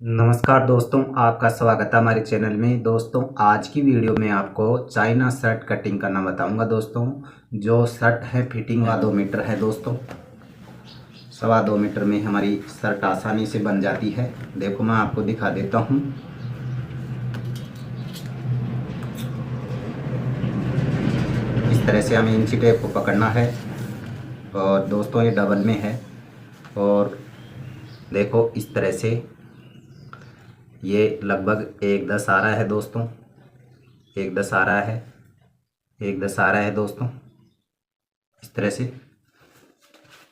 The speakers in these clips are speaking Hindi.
नमस्कार दोस्तों, आपका स्वागत है हमारे चैनल में। दोस्तों, आज की वीडियो में आपको चाइना शर्ट कटिंग करना बताऊंगा। दोस्तों, जो शर्ट है फिटिंग 2 मीटर है। दोस्तों, 2.25 मीटर में हमारी शर्ट आसानी से बन जाती है। देखो, मैं आपको दिखा देता हूं। इस तरह से हमें इंची टेप को पकड़ना है और दोस्तों ये डबल में है। और देखो, इस तरह से ये लगभग 1:10 आ रहा है। दोस्तों, 1:10 आ रहा है, 1:10 आ रहा है दोस्तों, इस तरह से।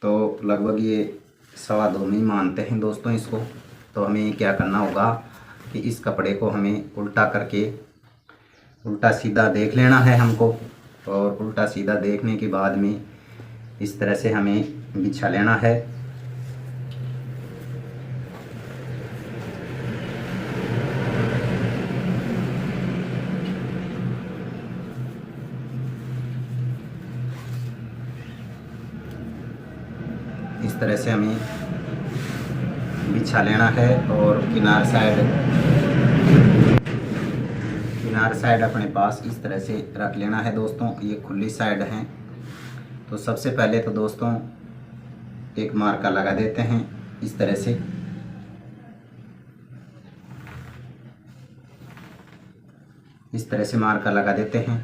तो लगभग ये 2.25 में ही मानते हैं दोस्तों इसको। तो हमें क्या करना होगा कि इस कपड़े को हमें उल्टा करके उल्टा सीधा देख लेना है हमको। और उल्टा सीधा देखने के बाद में इस तरह से हमें बिछा लेना है। इस तरह से हमें बिछा लेना है और किनार साइड अपने पास इस तरह से रख लेना है। दोस्तों, ये खुली साइड है। तो सबसे पहले तो दोस्तों एक मार्का लगा देते हैं इस तरह से। इस तरह से मार्का लगा देते हैं।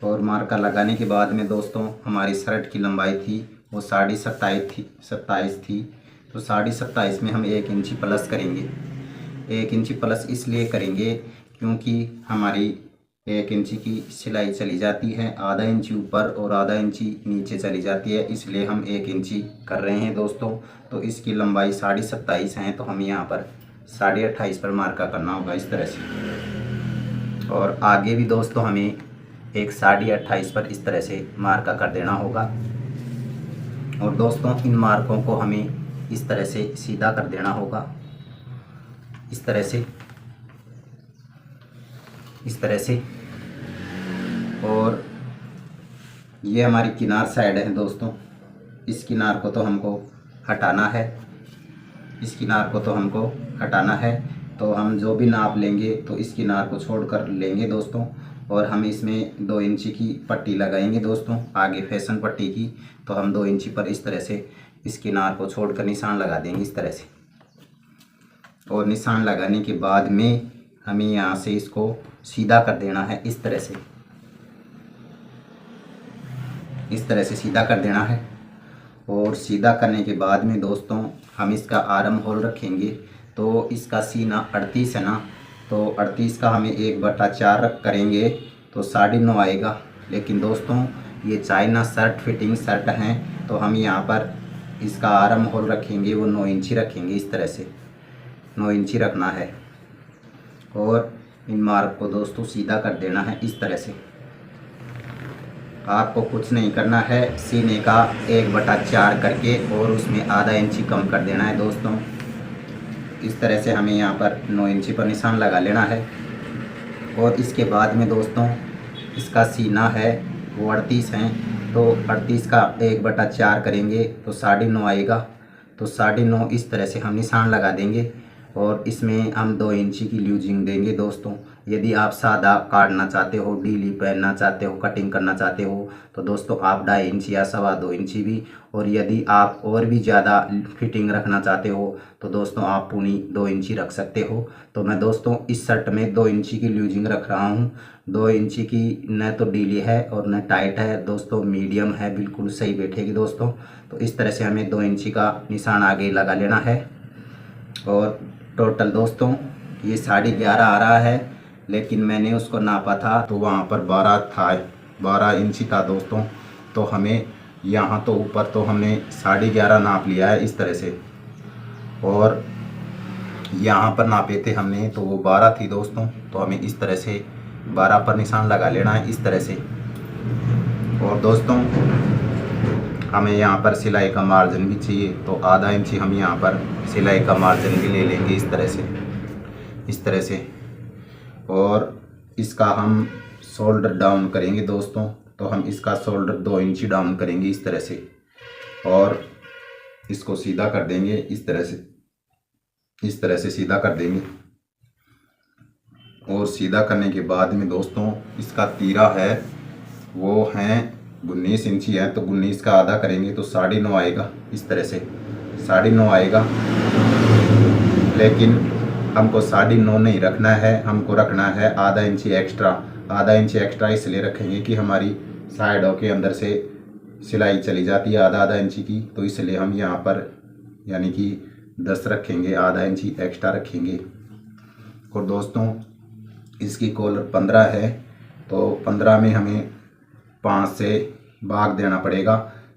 और मार्का लगाने के बाद में दोस्तों हमारी शर्ट की लंबाई थी वो 27.5 थी। तो 27.5 में हम 1 इंची प्लस करेंगे। 1 इंची प्लस इसलिए करेंगे क्योंकि हमारी 1 इंची की सिलाई चली जाती है, आधा इंची ऊपर और आधा इंची नीचे चली जाती है, इसलिए हम 1 इंची कर रहे हैं दोस्तों। तो इसकी लंबाई 27.5 है, तो हमें यहाँ पर 28.5 पर मार्का करना होगा इस तरह से। और आगे भी दोस्तों हमें एक 28.5 पर इस तरह से मार्का कर देना होगा। और दोस्तों इन मार्कों को हमें इस तरह से सीधा कर देना होगा, इस तरह से, इस तरह से। और ये हमारी किनार साइड है दोस्तों। इस किनार को तो हमको हटाना है, इस किनार को तो हमको हटाना है। तो हम जो भी नाप लेंगे तो इस किनार को छोड़ कर लेंगे दोस्तों। और हम इसमें 2 इंची की पट्टी लगाएंगे दोस्तों, आगे फैशन पट्टी की। तो हम 2 इंची पर इस तरह से इस किनार को छोड़कर निशान लगा देंगे इस तरह से। और निशान लगाने के बाद में हमें यहाँ से इसको सीधा कर देना है इस तरह से, इस तरह से सीधा कर देना है। और सीधा करने के बाद में दोस्तों हम इसका आर्म होल रखेंगे। तो इसका सीना 38 है ना, तो 38 का हमें 1/4 करेंगे तो 9.5 आएगा। लेकिन दोस्तों ये चाइना शर्ट फिटिंग शर्ट हैं, तो हम यहाँ पर इसका आर्म होल रखेंगे वो 9 इंची रखेंगे इस तरह से, 9 इंची रखना है। और इन मार्क को दोस्तों सीधा कर देना है इस तरह से। आपको कुछ नहीं करना है, सीने का 1/4 करके और उसमें आधा इंची कम कर देना है दोस्तों। इस तरह से हमें यहाँ पर 9 इंची पर निशान लगा लेना है। और इसके बाद में दोस्तों इसका सीना है वो 38 है, तो 38 का 1/4 करेंगे तो 9.5 आएगा। तो 9.5 इस तरह से हम निशान लगा देंगे। और इसमें हम 2 इंची की ल्यूजिंग देंगे दोस्तों। यदि आप सादा काटना चाहते हो, डीली पहनना चाहते हो, कटिंग करना चाहते हो तो दोस्तों आप 2.5 इंची या 2.25 इंची भी। और यदि आप और भी ज़्यादा फिटिंग रखना चाहते हो तो दोस्तों आप पूनी 2 इंची रख सकते हो। तो मैं दोस्तों इस शर्ट में 2 इंची की ल्यूजिंग रख रहा हूँ। 2 इंची की न तो डीली है और न टाइट है दोस्तों, मीडियम है, बिल्कुल सही बैठेगी दोस्तों। तो इस तरह से हमें 2 इंची का निशान आगे लगा लेना है। और टोटल दोस्तों ये 11.5 आ रहा है, लेकिन मैंने उसको नापा था तो वहाँ पर 12 था, 12 इंची था दोस्तों। तो हमें यहाँ तो ऊपर तो हमने 11.5 नाप लिया है इस तरह से। और यहाँ पर नापे थे हमने तो वो 12 थी दोस्तों। तो हमें इस तरह से 12 पर निशान लगा लेना है इस तरह से। और दोस्तों हमें यहाँ पर सिलाई का मार्जिन भी चाहिए, तो आधा इंची हम यहाँ पर सिलाई का मार्जिन भी ले लेंगे इस तरह से, इस तरह से। और इसका हम शोल्डर डाउन करेंगे दोस्तों। तो हम इसका शोल्डर 2 इंची डाउन करेंगे इस तरह से। और इसको सीधा कर देंगे इस तरह से। इस तरह से सीधा कर देंगे। और सीधा करने के बाद में दोस्तों इसका तीरा है वो है 19 इंची है, तो 19 का आधा करेंगे तो 9.5 आएगा। इस तरह से 9.5 आएगा, लेकिन हमको 9.5 नहीं रखना है, हमको रखना है आधा इंची एक्स्ट्रा। आधा इंची एक्स्ट्रा इसलिए रखेंगे कि हमारी साइडों के अंदर से सिलाई चली जाती है आधा इंची की, तो इसलिए हम यहाँ पर यानी कि 10 रखेंगे, आधा इंची एक्स्ट्रा रखेंगे। और दोस्तों इसकी कॉलर 15 है, तो 15 में हमें 5 से भाग देना पड़ेगा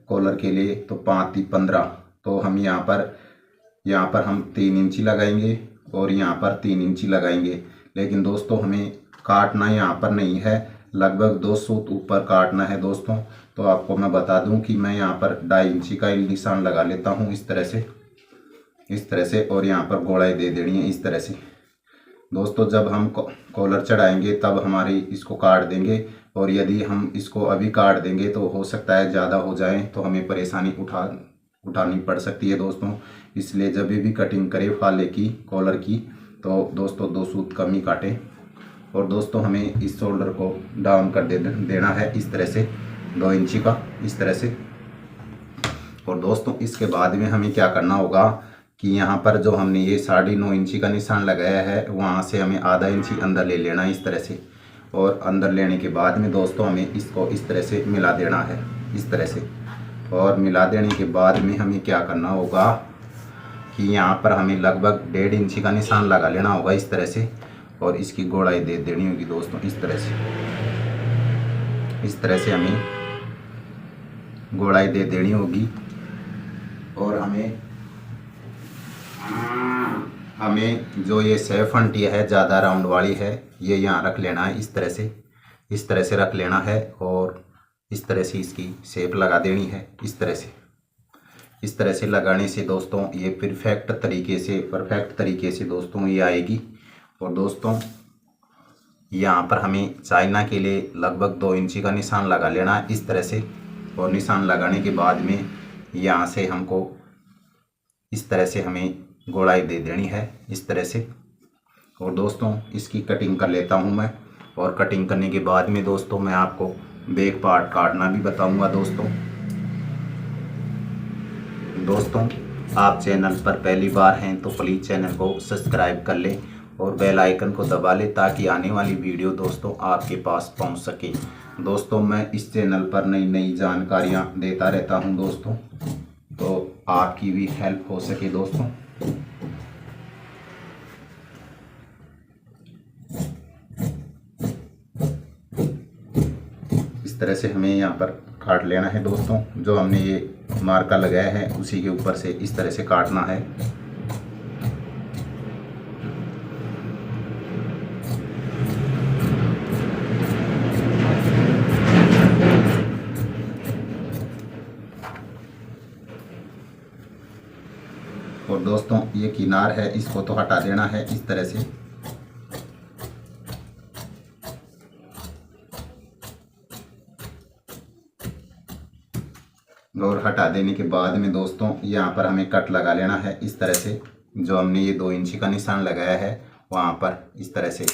कॉलर के लिए, तो 5 × 15, तो हम यहाँ पर हम 3 इंची लगाएंगे और यहाँ पर 3 इंची लगाएंगे। लेकिन दोस्तों हमें काटना यहाँ पर नहीं है, लगभग 2 सूत ऊपर काटना है दोस्तों। तो आपको मैं बता दूं कि मैं यहाँ पर 2.5 इंची का निशान लगा लेता हूँ इस तरह से, और यहाँ पर गोलाई दे देनी है इस तरह से। दोस्तों जब हम कॉलर चढ़ाएंगे तब हमारी इसको काट देंगे, और यदि हम इसको अभी काट देंगे तो हो सकता है ज़्यादा हो जाए, तो हमें परेशानी उठानी पड़ सकती है दोस्तों। इसलिए जब भी कटिंग करें फाले की कॉलर की, तो दोस्तों 2 सूत कम ही काटें। और दोस्तों हमें इस शोल्डर को डाउन कर देना है इस तरह से 2 इंची का, इस तरह से। और दोस्तों इसके बाद में हमें क्या करना होगा कि यहाँ पर जो हमने ये 9.5 इंची का निशान लगाया है, वहाँ से हमें आधा इंची अंदर ले लेना है इस तरह से। और अंदर लेने के बाद में दोस्तों हमें इसको इस तरह से मिला देना है इस तरह से। और मिला देने के बाद में हमें क्या करना होगा कि यहाँ पर हमें लगभग 1.5 इंची का निशान लगा लेना होगा इस तरह से, और इसकी गोलाई दे देनी होगी दोस्तों इस तरह से हमें गोलाई दे देनी होगी। और हमें जो ये सेफ अंटी है ज़्यादा राउंड वाली है, ये यहाँ रख लेना है इस तरह से रख लेना है, और इस तरह से इसकी शेप लगा देनी है इस तरह से लगाने से दोस्तों ये परफेक्ट तरीके से दोस्तों ये आएगी। और दोस्तों यहाँ पर हमें चाइना के लिए लगभग 2 इंची का निशान लगा लेना है इस तरह से। और निशान लगाने के बाद में यहाँ से हमको इस तरह से हमें गोलाई दे देनी है इस तरह से। और दोस्तों इसकी कटिंग कर लेता हूँ मैं, और कटिंग करने के बाद में दोस्तों मैं आपको बैक पार्ट काटना भी बताऊँगा दोस्तों आप चैनल पर पहली बार हैं तो प्लीज़ चैनल को सब्सक्राइब कर लें और बेल आइकन को दबा लें, ताकि आने वाली वीडियो दोस्तों आपके पास पहुंच सके। दोस्तों मैं इस चैनल पर नई जानकारियां देता रहता हूं दोस्तों, तो आपकी भी हेल्प हो सके दोस्तों। इस तरह से हमें यहाँ पर काट लेना है दोस्तों। जो हमने ये मार्का लगाया है उसी के ऊपर से इस तरह से काटना है। और दोस्तों ये किनार है, इसको तो हटा देना है इस तरह से। और हटा देने के बाद में दोस्तों यहाँ पर हमें कट लगा लेना है इस तरह से। जो हमने ये 2 इंची का निशान लगाया है वहाँ पर इस तरह से।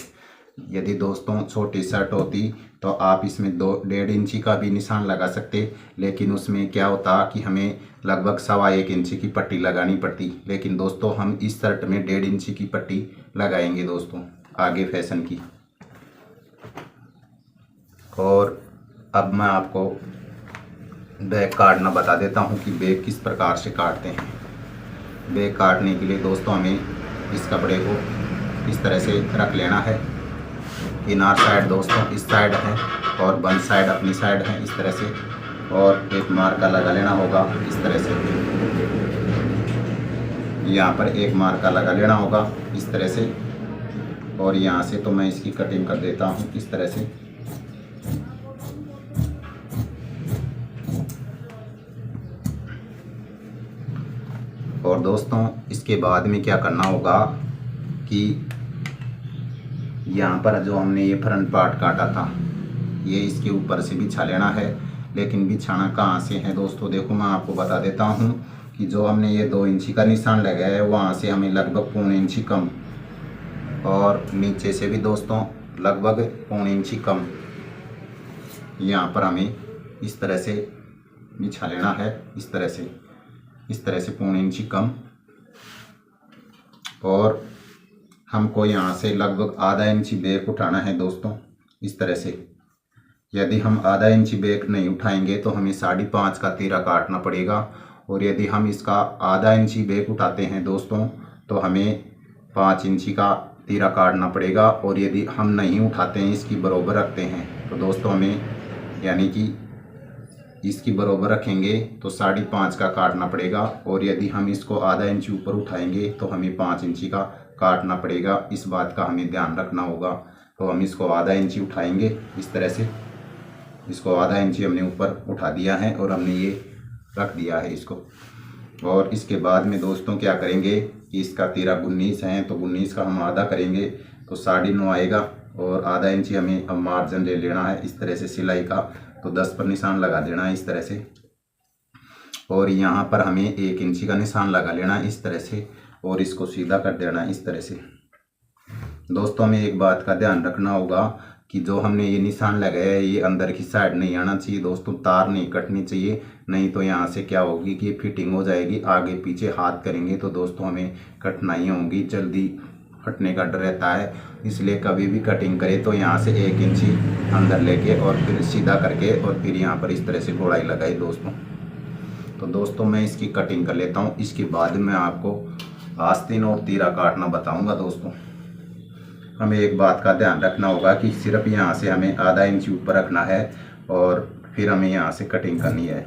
यदि दोस्तों छोटी शर्ट होती तो आप इसमें 1.5 इंची का भी निशान लगा सकते, लेकिन उसमें क्या होता कि हमें लगभग 1.25 इंची की पट्टी लगानी पड़ती। लेकिन दोस्तों हम इस शर्ट में 1.5 इंची की पट्टी लगाएंगे दोस्तों, आगे फैशन की। और अब मैं आपको बैक काटना बता देता हूँ कि बैक किस प्रकार से काटते हैं। बैक काटने के लिए दोस्तों हमें इस कपड़े को इस तरह से रख लेना है। किनार साइड दोस्तों इस साइड है और बंद साइड अपनी साइड है इस तरह से। और एक मार्का लगा लेना होगा इस तरह से। यहाँ पर एक मार्का लगा लेना होगा इस तरह से। और यहाँ से तो मैं इसकी कटिंग कर देता हूँ इस तरह से। और दोस्तों इसके बाद में क्या करना होगा कि यहाँ पर जो हमने ये फ्रंट पार्ट काटा था ये इसके ऊपर से बिछा लेना है। लेकिन बिछाना कहाँ से है दोस्तों, देखो मैं आपको बता देता हूँ। कि जो हमने ये 2 इंची का निशान लगाया है वहाँ से हमें लगभग पौने इंची कम, और नीचे से भी दोस्तों लगभग पौने इंची कम यहाँ पर हमें इस तरह से बिछा लेना है। इस तरह से पौने इंची कम, और हमको यहाँ से लगभग आधा इंची बैक उठाना है दोस्तों। इस तरह से यदि हम आधा इंची बैक नहीं उठाएंगे तो हमें 5.5 का तीरा काटना पड़ेगा, और यदि हम इसका आधा इंची बैक उठाते हैं दोस्तों तो हमें 5 इंची का तीरा काटना पड़ेगा, और यदि हम नहीं उठाते हैं, इसकी बराबर रखते हैं तो दोस्तों हमें यानी कि इसकी बराबर रखेंगे तो 5.5 का काटना पड़ेगा, और यदि हम इसको आधा इंची ऊपर उठाएंगे तो हमें 5 इंची का काटना पड़ेगा। इस बात का हमें ध्यान रखना होगा। तो हम इसको आधा इंची उठाएंगे, इस तरह से इसको आधा इंची हमने ऊपर उठा दिया है और हमने ये रख दिया है इसको। और इसके बाद में दोस्तों क्या करेंगे कि इसका तीरा 19 है तो 19 का हम आधा करेंगे तो 9.5 आएगा, और आधा इंची हमें अब मार्जिन ले लेना है इस तरह से सिलाई का, तो 10 पर निशान लगा देना है इस तरह से, और यहाँ पर हमें 1 इंची का निशान लगा लेना है इस तरह से, और इसको सीधा कर देना है इस तरह से। दोस्तों हमें एक बात का ध्यान रखना होगा कि जो हमने ये निशान लगाया है ये अंदर की साइड नहीं आना चाहिए दोस्तों, तार नहीं कटनी चाहिए, नहीं तो यहाँ से क्या होगी कि फिटिंग हो जाएगी, आगे पीछे हाथ करेंगे तो दोस्तों हमें कठिनाई होंगी, जल्दी फटने का डर रहता है। इसलिए कभी भी कटिंग करें तो यहाँ से 1 इंची अंदर लेके और फिर सीधा करके और फिर यहाँ पर इस तरह से गोलाई लगाई दोस्तों। तो दोस्तों मैं इसकी कटिंग कर लेता हूँ, इसके बाद मैं आपको आस्तीन और तीरा काटना बताऊँगा। दोस्तों हमें एक बात का ध्यान रखना होगा कि सिर्फ यहाँ से हमें आधा इंची ऊपर रखना है, और फिर हमें यहाँ से कटिंग करनी है,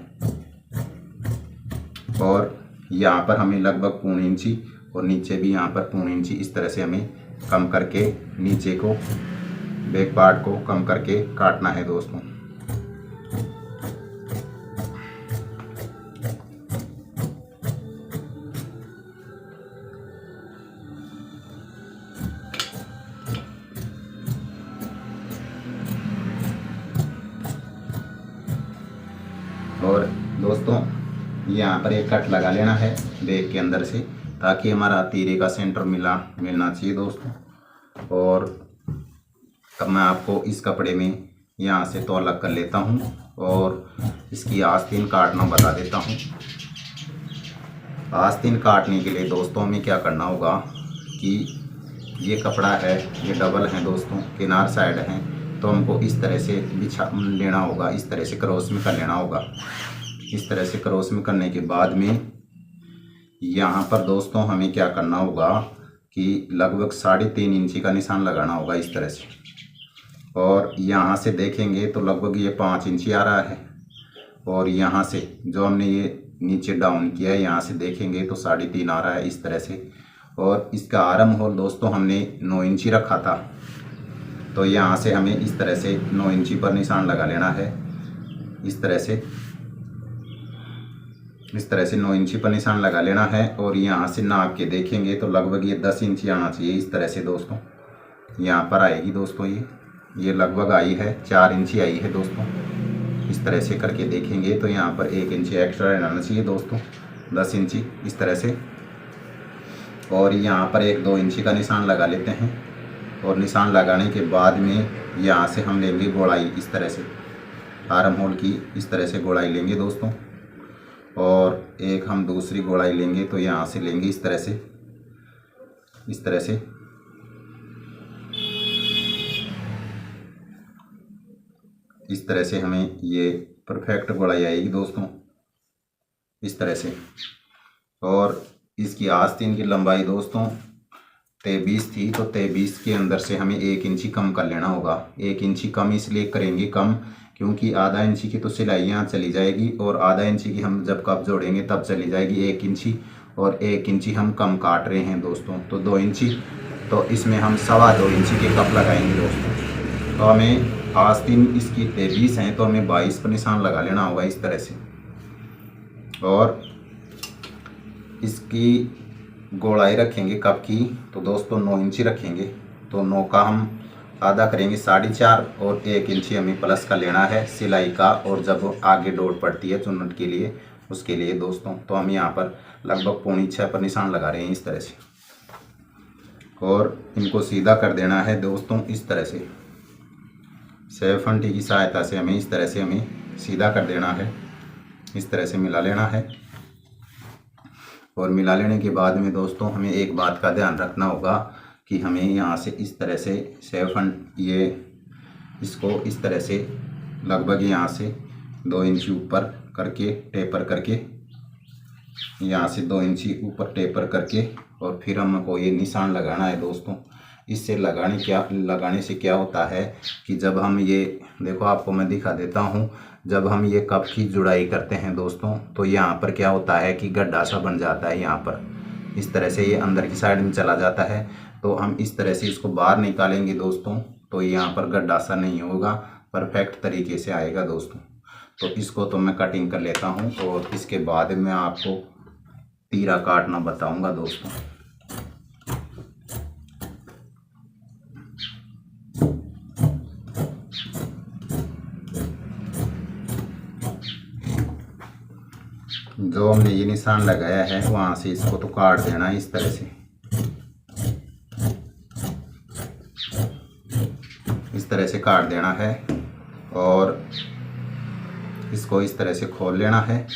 और यहाँ पर हमें लगभग पौने इंची और नीचे भी यहाँ पर पौने इंची इस तरह से हमें कम करके नीचे को बैक पार्ट को कम करके काटना है दोस्तों। और दोस्तों यहाँ पर एक कट लगा लेना है बैक के अंदर से, ताकि हमारा तीरे का सेंटर मिलना चाहिए दोस्तों। और अब मैं आपको इस कपड़े में यहाँ से तो अलग कर लेता हूँ और इसकी आस्तीन काटना बता देता हूँ। आस्तीन काटने के लिए दोस्तों हमें क्या करना होगा कि ये कपड़ा है, ये डबल है दोस्तों, किनार साइड है, तो हमको इस तरह से बिछा लेना होगा, इस तरह से क्रॉस में कर लेना होगा। इस तरह से क्रॉस में करने के बाद में यहाँ पर दोस्तों हमें क्या करना होगा कि लगभग 3.5 इंची का निशान लगाना होगा इस तरह से, और यहाँ से देखेंगे तो लगभग ये 5 इंची आ रहा है, और यहाँ से जो हमने ये नीचे डाउन किया है यहाँ से देखेंगे तो 3.5 आ रहा है इस तरह से। और इसका आरम होल दोस्तों हमने 9 इंची रखा था, तो यहाँ से हमें इस तरह से 9 इंची पर निशान लगा लेना है इस तरह से 9 इंची पर निशान लगा लेना है। और यहाँ से नाप के देखेंगे तो लगभग ये 10 इंची आना चाहिए इस तरह से दोस्तों। यहाँ पर आएगी दोस्तों ये लगभग आई है 4 इंची आई है दोस्तों। इस तरह से करके देखेंगे तो यहाँ पर 1 इंची एक्स्ट्रा रहना चाहिए दोस्तों, 10 इंची इस तरह से। और यहाँ पर 1-2 इंची का निशान लगा लेते हैं, और निशान लगाने के बाद में यहाँ से हम लेंगे गोलाई इस तरह से, आर्म होल की इस तरह से गोलाई लेंगे दोस्तों। और एक हम दूसरी गोलाई लेंगे तो यहाँ से लेंगे इस तरह से इस तरह से हमें ये परफेक्ट गोलाई आएगी दोस्तों इस तरह से। और इसकी आस्तीन की लंबाई दोस्तों 23 थी, तो 23 के अंदर से हमें 1 इंची कम कर लेना होगा। 1 इंची कम इसलिए करेंगे कम क्योंकि आधा इंची की तो सिलाई यहाँ चली जाएगी, और आधा इंची की हम जब कप जोड़ेंगे तब चली जाएगी 1 इंची, और 1 इंची हम कम काट रहे हैं दोस्तों, तो 2 इंची, तो इसमें हम 2.25 इंची के कप लगाएंगे दोस्तों। तो हमें आस्तीन इसकी 23 हैं तो हमें 22 पर निशान लगा लेना होगा इस तरह से। और इसकी गोलाई रखेंगे कप की तो दोस्तों 9 इंची रखेंगे, तो 9 का हम आधा करेंगे 4.5, और 1 इंची हमें प्लस का लेना है सिलाई का। और जब आगे डोर पड़ती है चुन्नट के लिए उसके लिए दोस्तों। तो हम यहाँ पर लगभग 5.25 पर निशान लगा रहे हैं इस तरह से, और इनको सीधा कर देना है दोस्तों इस तरह से। सेव फंटी की सहायता से हमें इस तरह से हमें सीधा कर देना है, इस तरह से मिला लेना है। और मिला लेने के बाद में दोस्तों हमें एक बात का ध्यान रखना होगा कि हमें यहाँ से इस तरह से सेव फंट इसको इस तरह से लगभग यहाँ से 2 इंच ऊपर करके टेपर करके, यहाँ से 2 इंच ऊपर टेपर करके, और फिर हमको ये निशान लगाना है दोस्तों। इससे लगाने से क्या होता है कि जब हम ये देखो, आपको मैं दिखा देता हूँ, जब हम ये कप की जुड़ाई करते हैं दोस्तों, तो यहाँ पर क्या होता है कि गड्ढा सा बन जाता है। यहाँ पर इस तरह से ये अंदर की साइड में चला जाता है। तो हम इस तरह से इसको बाहर निकालेंगे दोस्तों, तो यहाँ पर गड्ढा सा नहीं होगा, परफेक्ट तरीके से आएगा दोस्तों। तो इसको तो मैं कटिंग कर लेता हूँ, और इसके बाद मैं आपको तीरा काटना बताऊँगा दोस्तों। जो हमने ये निशान लगाया है वहाँ से इसको तो काट देना है इस तरह से, इस तरह से काट देना है। और इसको इस तरह से खोल लेना है,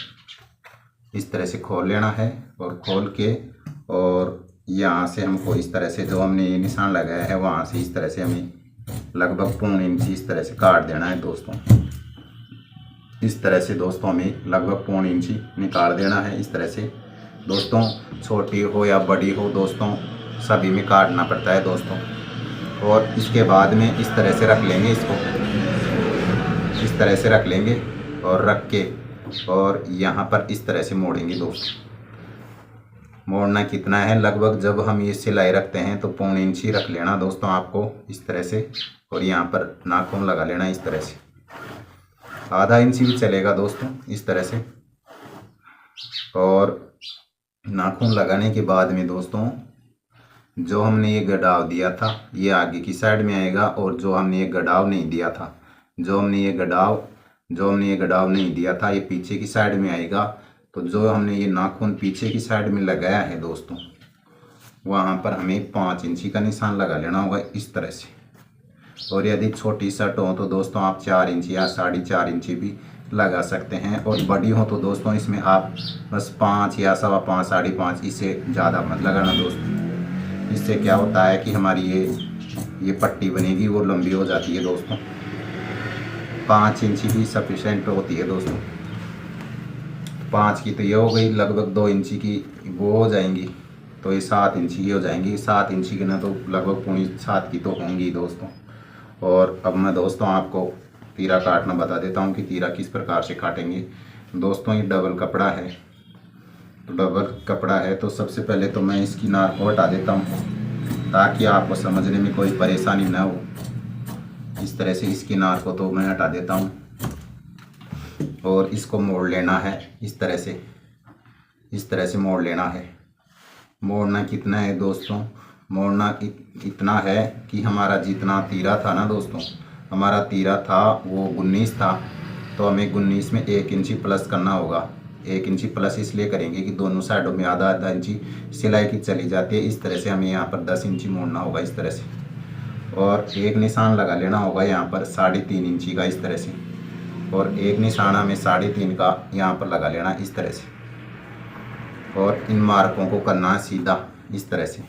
इस तरह से खोल लेना है, और खोल के और यहाँ से हमको इस तरह से जो हमने ये निशान लगाया है वहाँ से इस तरह से हमें लगभग 1.25 इंच इस तरह से काट देना है दोस्तों। इस तरह से दोस्तों हमें लगभग 1.25 इंच निकाल देना है इस तरह से दोस्तों। छोटी हो या बड़ी हो दोस्तों, सभी में काटना पड़ता है दोस्तों। और इसके बाद में इस तरह से रख लेंगे इसको, इस तरह से रख लेंगे, और रख के और यहाँ पर इस तरह से मोड़ेंगे दोस्तों। मोड़ना कितना है, लगभग जब हम ये सिलाई रखते हैं तो 1.25 इंच ही रख लेना दोस्तों आपको इस तरह से। और यहाँ पर नाखून लगा लेना इस तरह से, आधा इंच भी चलेगा दोस्तों इस तरह से। और नाखून लगाने के बाद में दोस्तों जो हमने ये गड़ाव दिया था ये आगे की साइड में आएगा, और जो हमने ये गड़ाव नहीं दिया था, जो हमने ये गड़ाव नहीं दिया था ये पीछे की साइड में आएगा। तो जो हमने ये नाखून पीछे की साइड में लगाया है दोस्तों, वहाँ पर हमें 5 इंची का निशान लगा लेना होगा इस तरह से। और यदि छोटी शर्ट हो तो दोस्तों आप 4 इंच या 4.5 इंची भी लगा सकते हैं, और बड़ी हो तो दोस्तों इसमें आप बस 5 या 5.25 5.5, इससे ज़्यादा मत लगाना दोस्तों। इससे क्या होता है कि हमारी ये पट्टी बनेगी वो लंबी हो जाती है दोस्तों। 5 इंची भी सफिशेंट होती है दोस्तों। 5 की तो ये हो गई, लगभग 2 इंची की वो हो जाएंगी, तो ये 7 इंची की हो जाएंगी। 7 इंची की ना तो लगभग 7 की तो होंगी दोस्तों। और अब मैं दोस्तों आपको तीरा काटना बता देता हूँ कि तीरा किस प्रकार से काटेंगे दोस्तों। ये डबल कपड़ा है, तो डबल कपड़ा है तो सबसे पहले तो मैं इसकी नार को हटा देता हूँ ताकि आपको समझने में कोई परेशानी ना हो। इस तरह से इसकी नार को तो मैं हटा देता हूँ, और इसको मोड़ लेना है इस तरह से, इस तरह से मोड़ लेना है। मोड़ना कितना है दोस्तों, मोड़ना इतना है कि हमारा जितना तीरा था ना दोस्तों, हमारा तीरा था वो 19 था, तो हमें 19 में 1 इंची प्लस करना होगा। 1 इंची प्लस इसलिए करेंगे कि दोनों साइडों में आधा आधा इंची सिलाई की चली जाती है। इस तरह से हमें यहाँ पर 10 इंची मोड़ना होगा इस तरह से, और एक निशान लगा लेना होगा यहाँ पर 3.5 इंची का इस तरह से, और एक निशान हमें 3.5 का यहाँ पर लगा लेना इस तरह से। और इन मार्कों को करना है सीधा इस तरह से,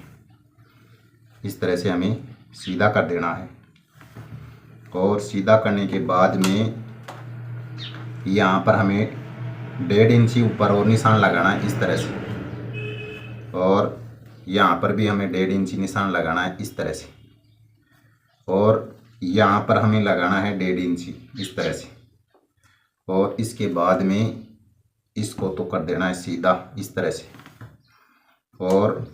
इस तरह से हमें सीधा कर देना है। और सीधा करने के बाद में यहाँ पर हमें 1.5 इंची ऊपर और निशान लगाना है इस तरह से, और यहाँ पर भी हमें 1.5 इंची निशान लगाना है इस तरह से, और यहाँ पर हमें लगाना है 1.5 इंची इस तरह से। और इसके बाद में इसको तो कर देना है सीधा इस तरह से। और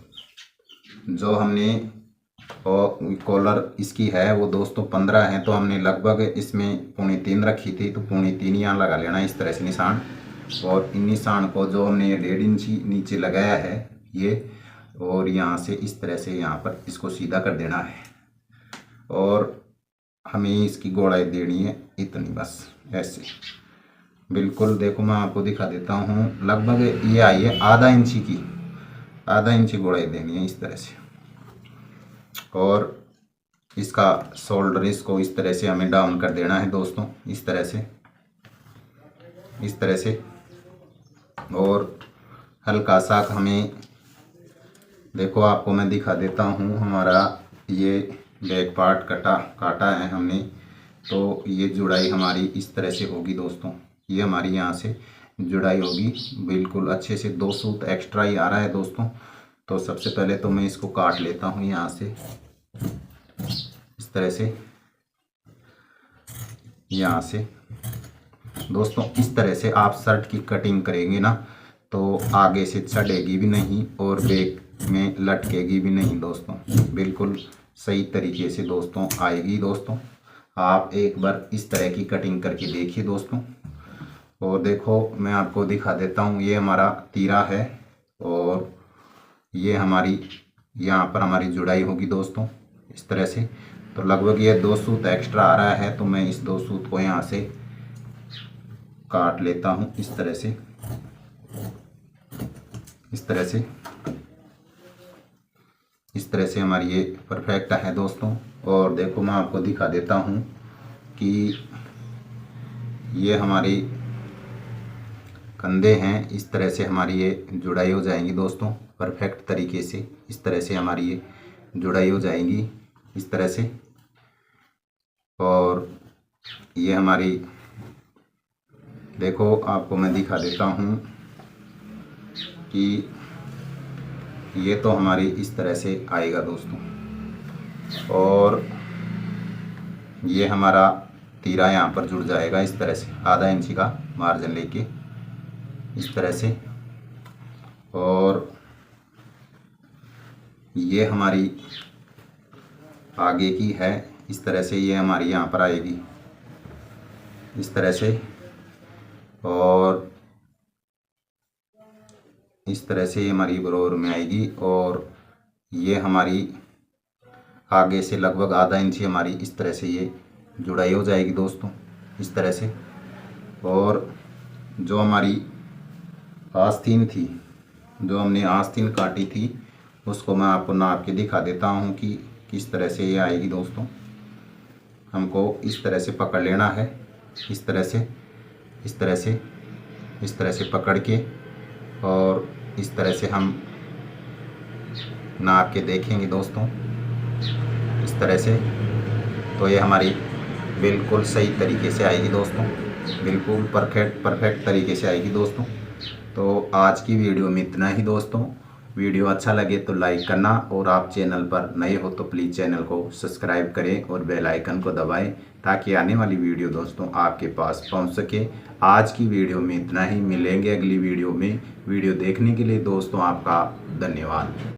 जो हमने कॉलर इसकी है वो दोस्तों 15 है, तो हमने लगभग इसमें 3.25 रखी थी, तो 3.25 यहाँ लगा लेना इस तरह से निशान। और इन निशान को जो हमने ये 1.5 इंची नीचे लगाया है ये, और यहाँ से इस तरह से यहाँ पर इसको सीधा कर देना है। और हमें इसकी गोलाई देनी है इतनी, बस ऐसे। बिल्कुल देखो मैं आपको दिखा देता हूँ, लगभग ये आई है आधा इंची की, आधा इंची गोड़ाई देनी है इस तरह से। और इसका शोल्डर इसको इस तरह से हमें डाउन कर देना है दोस्तों, इस तरह से, इस तरह से। और हल्का सा हमें देखो, आपको मैं दिखा देता हूँ, हमारा ये बैक पार्ट काटा है हमने, तो ये जुड़ाई हमारी इस तरह से होगी दोस्तों। ये हमारी यहाँ से जुड़ाई होगी बिल्कुल अच्छे से। 2 सूत एक्स्ट्रा ही आ रहा है दोस्तों। तो सबसे पहले तो मैं इसको काट लेता हूँ यहाँ से इस तरह से, यहाँ से दोस्तों। इस तरह से आप शर्ट की कटिंग करेंगे ना तो आगे से चढ़ेगी भी नहीं और बैक में लटकेगी भी नहीं दोस्तों, बिल्कुल सही तरीके से दोस्तों आएगी दोस्तों। आप एक बार इस तरह की कटिंग करके देखिए दोस्तों। और देखो मैं आपको दिखा देता हूँ, ये हमारा तीरा है और ये हमारी यहाँ पर हमारी जुड़ाई होगी दोस्तों इस तरह से। तो लगभग ये 2 सूत एक्स्ट्रा आ रहा है, तो मैं इस 2 सूत को यहाँ से काट लेता हूँ इस तरह से, इस तरह से, इस तरह से हमारी ये परफेक्ट है दोस्तों। और देखो मैं आपको दिखा देता हूँ कि ये हमारी कंधे हैं, इस तरह से हमारी ये जुड़ाई हो जाएंगी दोस्तों परफेक्ट तरीके से। इस तरह से हमारी ये जुड़ाई हो जाएंगी इस तरह से। और ये हमारी देखो, आपको मैं दिखा देता हूँ कि ये तो हमारी इस तरह से आएगा दोस्तों। और ये हमारा तीरा यहाँ पर जुड़ जाएगा इस तरह से, आधा इंची का मार्जिन लेके इस तरह से। और ये हमारी आगे की है इस तरह से, ये हमारी यहाँ पर आएगी इस तरह से। और इस तरह से हमारी बरोबर में आएगी। और ये हमारी आगे से लगभग आधा इंची हमारी इस तरह से ये जुड़ाई हो जाएगी दोस्तों इस तरह से। और जो हमारी आस्तीन थी, जो हमने आस्तीन काटी थी, उसको मैं आपको नाप के दिखा देता हूँ कि किस तरह से ये आएगी दोस्तों। हमको इस तरह से पकड़ लेना है, इस तरह से, इस तरह से, इस तरह से पकड़ के, और इस तरह से हम नाप के देखेंगे दोस्तों इस तरह से। तो ये हमारी बिल्कुल सही तरीके से आएगी दोस्तों, बिल्कुल परफेक्ट तरीके से आएगी दोस्तों। तो आज की वीडियो में इतना ही दोस्तों। वीडियो अच्छा लगे तो लाइक करना, और आप चैनल पर नए हो तो प्लीज़ चैनल को सब्सक्राइब करें और बेल आइकन को दबाएं, ताकि आने वाली वीडियो दोस्तों आपके पास पहुंच सके। आज की वीडियो में इतना ही, मिलेंगे अगली वीडियो में। वीडियो देखने के लिए दोस्तों आपका धन्यवाद।